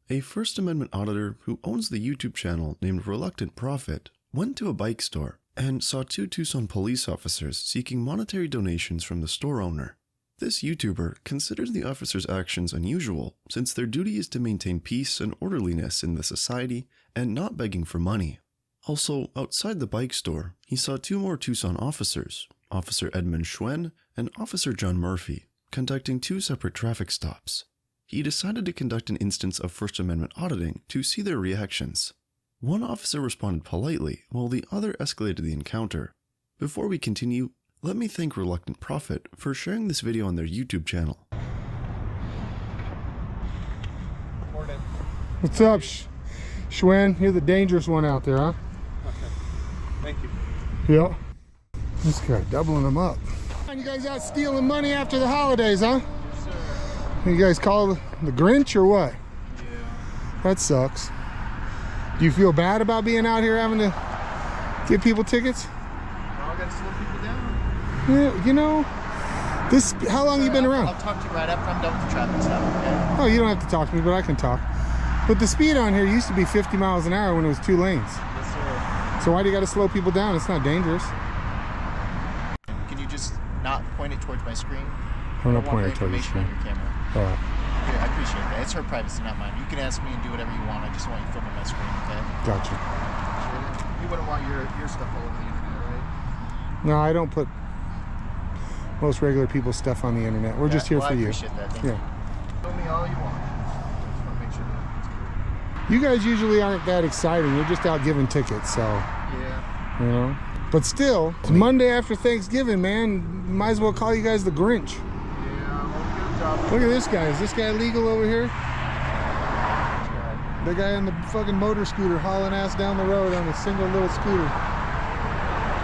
A First Amendment auditor who owns the YouTube channel named Reluctant Prophet went to a bike store and saw two Tucson police officers seeking monetary donations from the store owner. This YouTuber considers the officers' actions unusual since their duty is to maintain peace and orderliness in the society and not begging for money. Also, outside the bike store, he saw two more Tucson officers, Officer Edmund Schwen and Officer John Murphy, conducting two separate traffic stops. He decided to conduct an instance of First Amendment auditing to see their reactions. One officer responded politely, while the other escalated the encounter. Before we continue, let me thank Reluctant Prophet for sharing this video on their YouTube channel. What's up, Schwen? You're the dangerous one out there, huh? Okay. Thank you. Yeah. This guy doubling them up. You guys out stealing money after the holidays, huh? Yes, sir. You guys call the Grinch or what? Yeah. That sucks. Do you feel bad about being out here having to give people tickets? Well, I gotta slow people down. Yeah, you know, how long you been around? I'll talk to you right after I'm done with the traffic stop, okay? Oh, you don't have to talk to me, but I can talk. But the speed on here used to be 50 miles an hour when it was 2 lanes. Yes, sir. So why do you got to slow people down? It's not dangerous. Can you just not point it towards my screen? I'm not I don't want pointing the towards the information screen. on your camera. All right. Here, I appreciate that. It's her privacy, not mine. You can ask me and do whatever you want. I just want you filming my screen, okay? Gotcha. You wouldn't want your stuff all over the internet, right? No, I don't put most regular people's stuff on the internet. We're just here for you. I appreciate that. Thank you. Show me all you want. Just want to make sure that it's clear. You guys usually aren't that exciting. You're just out giving tickets, so, Yeah. you know. But still, it's Monday after Thanksgiving, man. Might as well call you guys the Grinch. Yeah, I'm gonna get a job. Look at this guy. Is this guy legal over here? The guy on the fucking motor scooter hauling ass down the road on a single little scooter.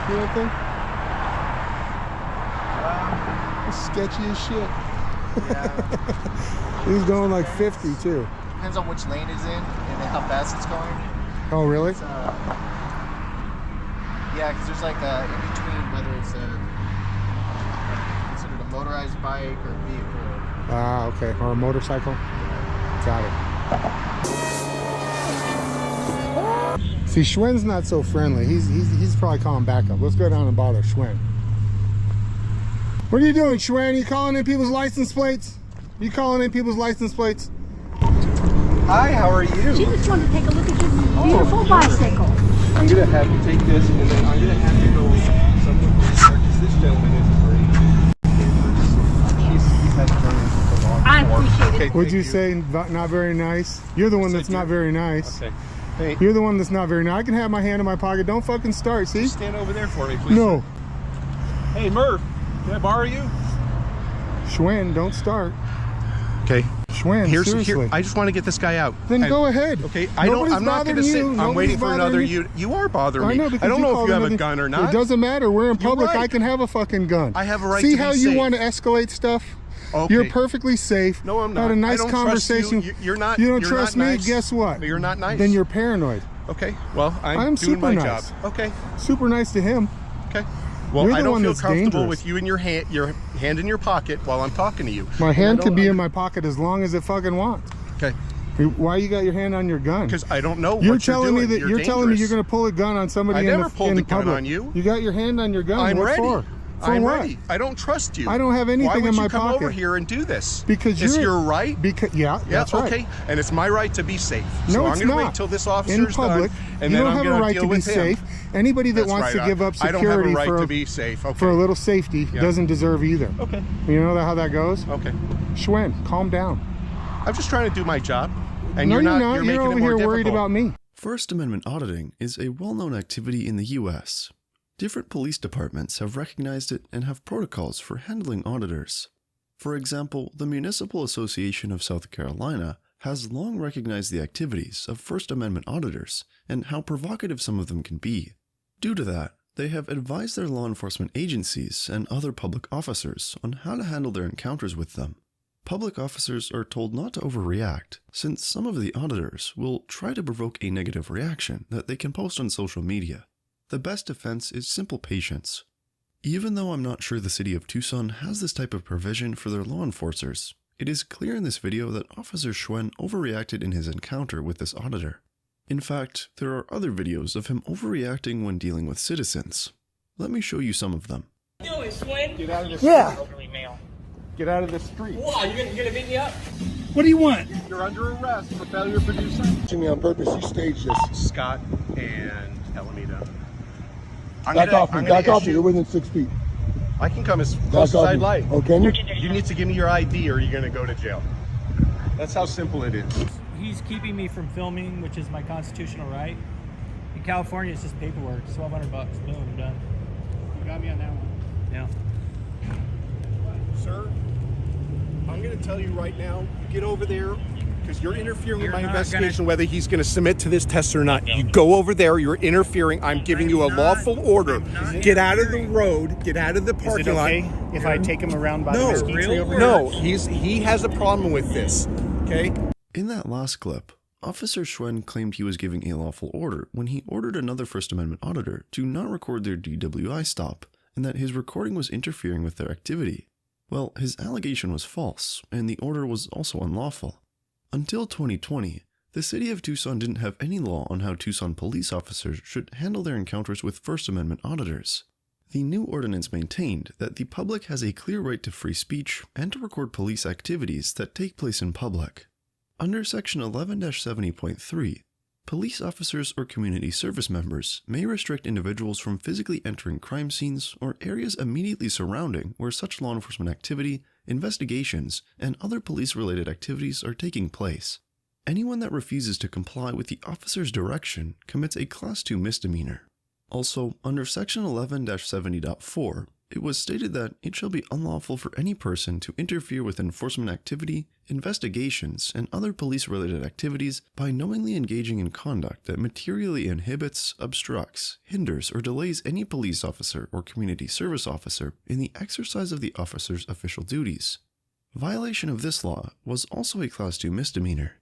You know thing? It's sketchy as shit. Yeah. He's going like 50 too. Depends on which lane it's in and how fast it's going. Oh, really? It's, yeah, because there's like in between whether it's considered a motorized bike or a vehicle. Ah, okay. Or a motorcycle. Got it. See, Schwen's not so friendly. He's probably calling backup. Let's go down and bother Schwen. What are you doing, Schwen? You calling in people's license plates? You calling in people's license plates? Hi, how are you? She just wanted to take a look at your beautiful bicycle. I'm gonna have you take this, and then I'm gonna have you go somewhere because this gentleman is great. He's had learning for a long time. I appreciate it. Okay, Would thank you say not very nice? You're the one that's not very nice. Okay. Hey, You're the one that's not very nice. I can have my hand in my pocket. Don't fucking start, see? stand over there for me, please. No. Hey, Murph, can I borrow you? Schwen, don't start. Okay. Schwen, seriously. I just want to get this guy out. Then go ahead. Okay, Nobody's I'm not going to bothering sit. you. I'm Nobody's waiting for another bothering you. You are bothering me. I know, because I don't know if called you have another- a gun or not. It doesn't matter. We're in public. right. I can have a fucking gun. I have a right See to be how you safe. want to escalate stuff? Okay. You're perfectly safe. No, I'm not. Had a nice I don't trust conversation. you. You're not. You don't you're trust not me? nice. Guess what? You're not nice. Then you're paranoid. Okay. Well, I'm I'm doing super my nice. job. Okay. Super nice to him. Okay. Well, You're I the don't one feel that's comfortable dangerous. with you and your hand in your pocket while I'm talking to you. My And hand I could don't be in my pocket as long as it fucking wants. Okay. Why you got your hand on your gun? Because I don't know You're what you're telling doing. me that you're telling me you're dangerous. going to pull a gun on somebody I in never the pulled in a gun public. on you. You got your hand on your gun. I'm what ready. for? For I'm what? ready. I don't trust you. I don't have anything Why would in my you come pocket. over here and do this? Because it's you're your right. Because yeah, that's right. Okay. And it's my right to be safe. No, so it's I'm gonna not. wait till this In officer's public, done, and you then don't I'm have a gonna right deal to be with him. safe. Anybody that That's wants right. to give up I don't have a security right for to be safe. Okay. for a little safety Yeah. doesn't deserve either. Okay. You know how that goes? Okay. Schwen, calm down. I'm just trying to do my job, and No, you're not. You're You're making over it more here difficult. worried about me. First Amendment auditing is a well-known activity in the US. Different police departments have recognized it and have protocols for handling auditors. For example, the Municipal Association of South Carolina has long recognized the activities of First Amendment auditors and how provocative some of them can be. Due to that, they have advised their law enforcement agencies and other public officers on how to handle their encounters with them. Public officers are told not to overreact, since some of the auditors will try to provoke a negative reaction that they can post on social media. The best defense is simple patience. Even though I'm not sure the city of Tucson has this type of provision for their law enforcers, It is clear in this video that Officer Schwen overreacted in his encounter with this auditor. In fact, there are other videos of him overreacting when dealing with citizens. Let me show you some of them. What are you doing, Swin? Get out of the street. Yeah. Elderly male. Get out of the street. Why? You gonna beat me up? What do you want? You're under arrest for failure to produce signs. To me on purpose, you staged this. Scott and Alameda. Back off me, back off me. You're within 6 feet. I can come as Back close as off I'd me. like. Oh, can you? You need to give me your ID or you're going to go to jail. That's how simple it is. He's keeping me from filming, which is my constitutional right. In California, it's just paperwork. $1,200 bucks. Boom, I'm done. You got me on that one. Yeah. Sir, I'm going to tell you right now, you get over there because you're interfering with my investigation whether he's going to submit to this test or not. You go over there, you're interfering. I'm giving you a lawful order. Get out of the road, get out of the parking lot. If I take him around by No, the mesquite tree over no, he has a problem with this, okay? In that last clip, Officer Schwen claimed he was giving a lawful order when he ordered another First Amendment auditor to not record their DWI stop, and that his recording was interfering with their activity. Well, his allegation was false, and the order was also unlawful. Until 2020, the city of Tucson didn't have any law on how Tucson police officers should handle their encounters with First Amendment auditors. The new ordinance maintained that the public has a clear right to free speech and to record police activities that take place in public. Under Section 11-70.3, police officers or community service members may restrict individuals from physically entering crime scenes or areas immediately surrounding where such law enforcement activity, investigations, and other police-related activities are taking place. Anyone that refuses to comply with the officer's direction commits a Class 2 misdemeanor. Also, under Section 11-70.4, it was stated that it shall be unlawful for any person to interfere with enforcement activity, investigations, and other police-related activities by knowingly engaging in conduct that materially inhibits, obstructs, hinders, or delays any police officer or community service officer in the exercise of the officer's official duties. Violation of this law was also a Class 2 misdemeanor.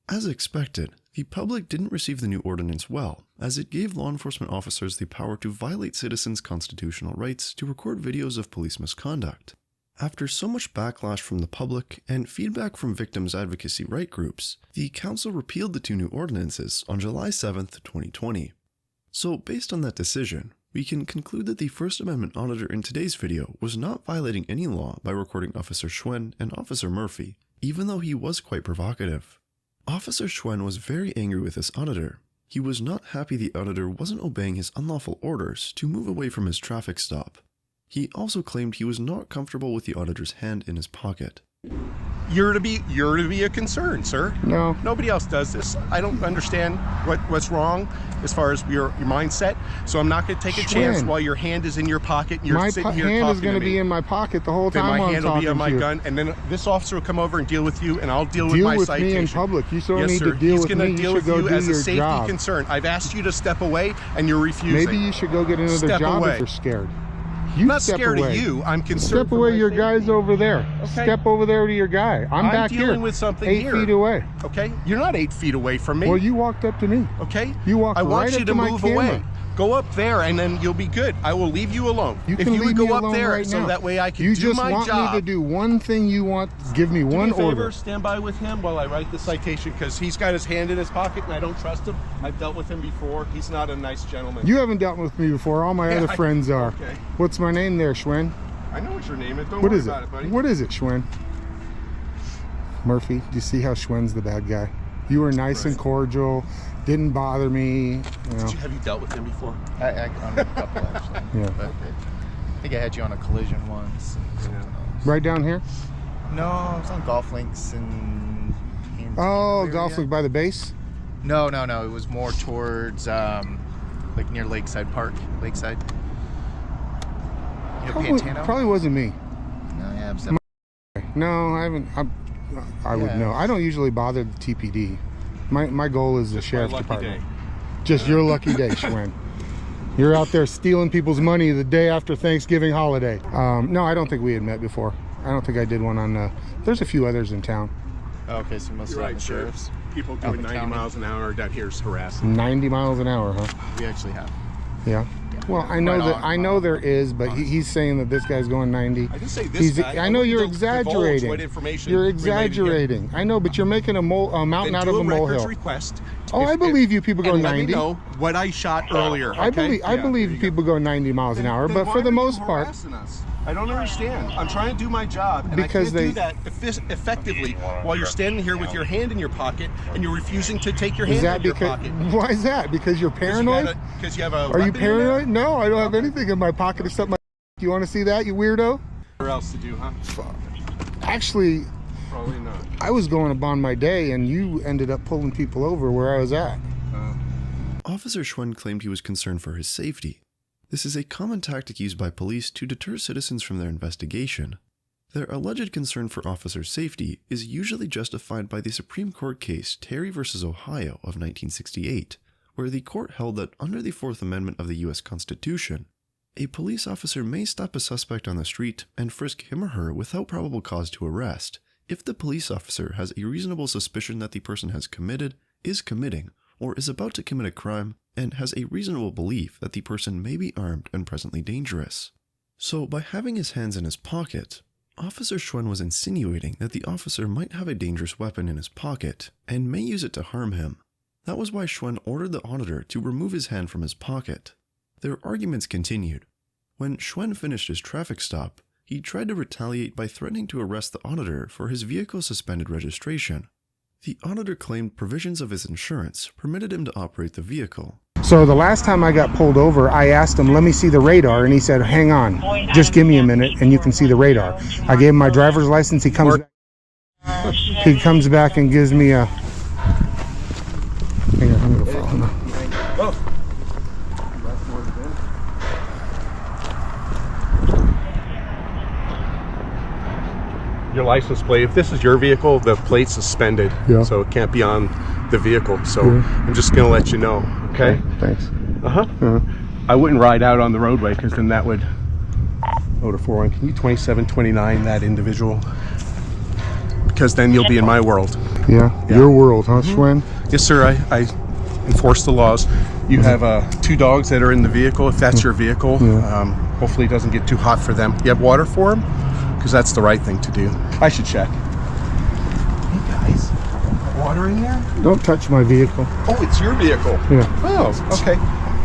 As expected, the public didn't receive the new ordinance well, as it gave law enforcement officers the power to violate citizens' constitutional rights to record videos of police misconduct. After so much backlash from the public and feedback from victims' advocacy right groups, the council repealed the two new ordinances on July 7, 2020. So based on that decision, we can conclude that the First Amendment auditor in today's video was not violating any law by recording Officer Schwen and Officer Murphy, even though he was quite provocative. Officer Schwen was very angry with this auditor. He was not happy the auditor wasn't obeying his unlawful orders to move away from his traffic stop. He also claimed he was not comfortable with the auditor's hand in his pocket. You're to be a concern, sir. No. Nobody else does this. I don't understand what's wrong as far as your mindset. So I'm not going to take a chance Schwen. while your hand is in your pocket and you're My sitting here hand talking is going to me. be in my pocket the whole Then time my I'm hand will talking be on my to you. gun, and then this officer will come over and deal with you, and I'll deal with Deal my with citation. me in public. You don't Yes, need sir. to deal He's with gonna me. You deal should with go you do as a your safety job. concern. I've asked you to step away, and you're refusing. Maybe you should go get another Step job away. if you're scared. I'm You not step scared away. of you. I'm concerned. Step for away, my your safety. guy's over there. Okay. Step over there to your guy. I'm back here. dealing with something 8 here. feet away. Okay, you're not 8 feet away from me. Well, you walked up to me. Okay? You walked I want right you up to to my move camera. away. Go up there and then you'll be good. I will leave you alone. You if can you leave would me go up alone there right so now. that way I can You do just my want job. me to do one thing you want. Give me Do me one a favor, order. stand by with him while I write the citation because he's got his hand in his pocket and I don't trust him. I've dealt with him before. He's not a nice gentleman. You haven't dealt with me before. All my Yeah, other friends are. okay. What's my name there, Schwen? I know what your name is. Don't What worry is it? about it, buddy. What is it, Schwen? Murphy, do you see how Schwen's the bad guy? You were nice and cordial, didn't bother me. You know. Have you dealt with him before? I on a couple actually. Yeah. But I think I had you on a collision once. And something else. Right down here? No, I was on golf links in Oh, area. golf league by the base? No. It was more towards like near Lakeside Park. Lakeside. You know Pantano? Probably wasn't me. No, yeah, No, I haven't. I would Yeah. know. I don't usually bother the TPD. My goal is the sheriff's lucky department. day. Just your lucky day, Schwen. You're out there stealing people's money the day after Thanksgiving holiday. No, I don't think we had met before. I don't think I did one on. There's a few others in town. okay, so you must You're have right, the sir. sheriffs. People Out doing in the 90 county. miles an hour down here is harassing. 90 miles an hour, huh? We actually have. Yeah. Well, I know I know there is, but he's saying that this guy's going 90. I didn't say this guy. I know you're wouldn't divulge exaggerating. what information You're related here. exaggerating. I know, but you're making a mountain out of a molehill. Request. Oh, I believe you people go and 90. Let me know what I shot earlier. I believe people go 90 miles an hour, but for the most part, I don't understand. I'm trying to do my job, and because I can't do that effectively while you're standing here with your hand in your pocket and you're refusing to take your hand out of your pocket. Why is that? Because you're paranoid? Because you have a. Are you paranoid? No, I don't have anything in my pocket except my. Do you want to see that, you weirdo? What else to do, huh? Actually, probably not. I was going about my day, and you ended up pulling people over where I was at. Officer Schwen claimed he was concerned for his safety. This is a common tactic used by police to deter citizens from their investigation. Their alleged concern for officers' safety is usually justified by the Supreme Court case Terry v. Ohio of 1968, where the court held that under the Fourth Amendment of the U.S. Constitution, a police officer may stop a suspect on the street and frisk him or her without probable cause to arrest if the police officer has a reasonable suspicion that the person has committed, is committing, or is about to commit a crime, and has a reasonable belief that the person may be armed and presently dangerous. So by having his hands in his pocket, Officer Schwen was insinuating that the officer might have a dangerous weapon in his pocket and may use it to harm him. That was why Schwen ordered the auditor to remove his hand from his pocket. Their arguments continued. When Schwen finished his traffic stop, he tried to retaliate by threatening to arrest the auditor for his vehicle's suspended registration. The auditor claimed provisions of his insurance permitted him to operate the vehicle. So the last time I got pulled over, I asked him, let me see the radar, and he said, hang on, just give me a minute and you can see the radar. I gave him my driver's license. He comes back and gives me a... Hang on, I'm going to follow him. Your license plate, if this is your vehicle, the plate's suspended, so it can't be on the vehicle. So I'm just going to let you know, okay? Thanks. I wouldn't ride out on the roadway because then that would go to 4-1. Can you 2729 that individual? Because then you'll be in my world. Yeah. Your world, huh, Schwen? Yes, sir. I enforce the laws. You have 2 dogs that are in the vehicle, if that's your vehicle. Hopefully it doesn't get too hot for them. You have water for them? Because that's the right thing to do. I should check. Hey guys, water in there? Don't touch my vehicle. Oh, it's your vehicle. Yeah. Oh, okay.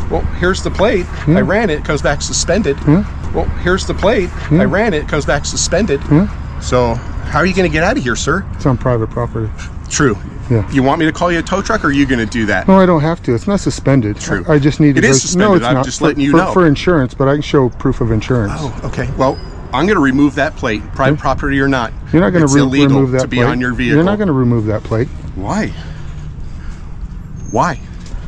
Well, here's the plate. I ran it. It comes back suspended. Well, here's the plate. I ran it. It comes back suspended. So, how are you going to get out of here, sir? It's on private property. True. Yeah. You want me to call you a tow truck, or are you going to do that? No, I don't have to. It's not suspended. True. I just need to. It is suspended. No, it's I'm not. just letting you know. For insurance, but I can show proof of insurance. Oh, okay. Well, I'm going to remove that plate, private property or not. You're not going to remove that to be plate. on your vehicle. You're not going to remove that plate. Why? Why?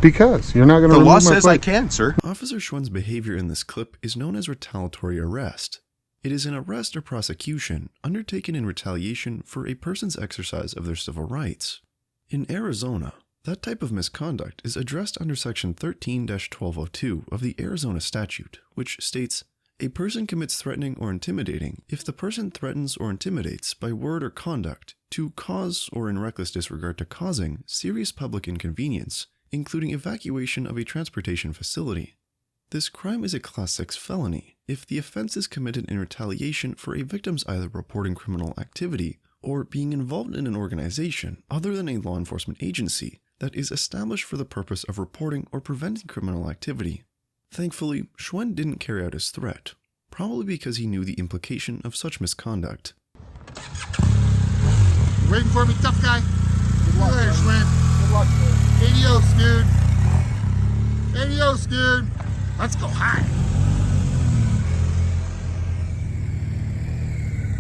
Because you're not going to remove my plate. The law says I can, sir. Officer Schwen's behavior in this clip is known as retaliatory arrest. It is an arrest or prosecution undertaken in retaliation for a person's exercise of their civil rights. In Arizona, that type of misconduct is addressed under Section 13-1202 of the Arizona statute, which states, a person commits threatening or intimidating if the person threatens or intimidates by word or conduct to cause, or in reckless disregard to causing, serious public inconvenience, including evacuation of a transportation facility. This crime is a Class 6 felony if the offense is committed in retaliation for a victim's either reporting criminal activity or being involved in an organization other than a law enforcement agency that is established for the purpose of reporting or preventing criminal activity. Thankfully, Schwen didn't carry out his threat, probably because he knew the implication of such misconduct. Waiting for me, tough guy. Good luck, Schwen. Good luck, man. Adios, dude. Adios, dude. Let's go high.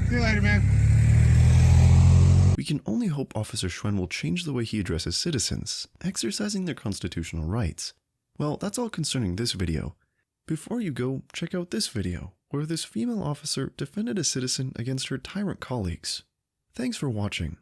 See you later, man. We can only hope Officer Schwen will change the way he addresses citizens, exercising their constitutional rights. Well, that's all concerning this video. Before you go, check out this video, where this female officer defended a citizen against her tyrant colleagues. Thanks for watching.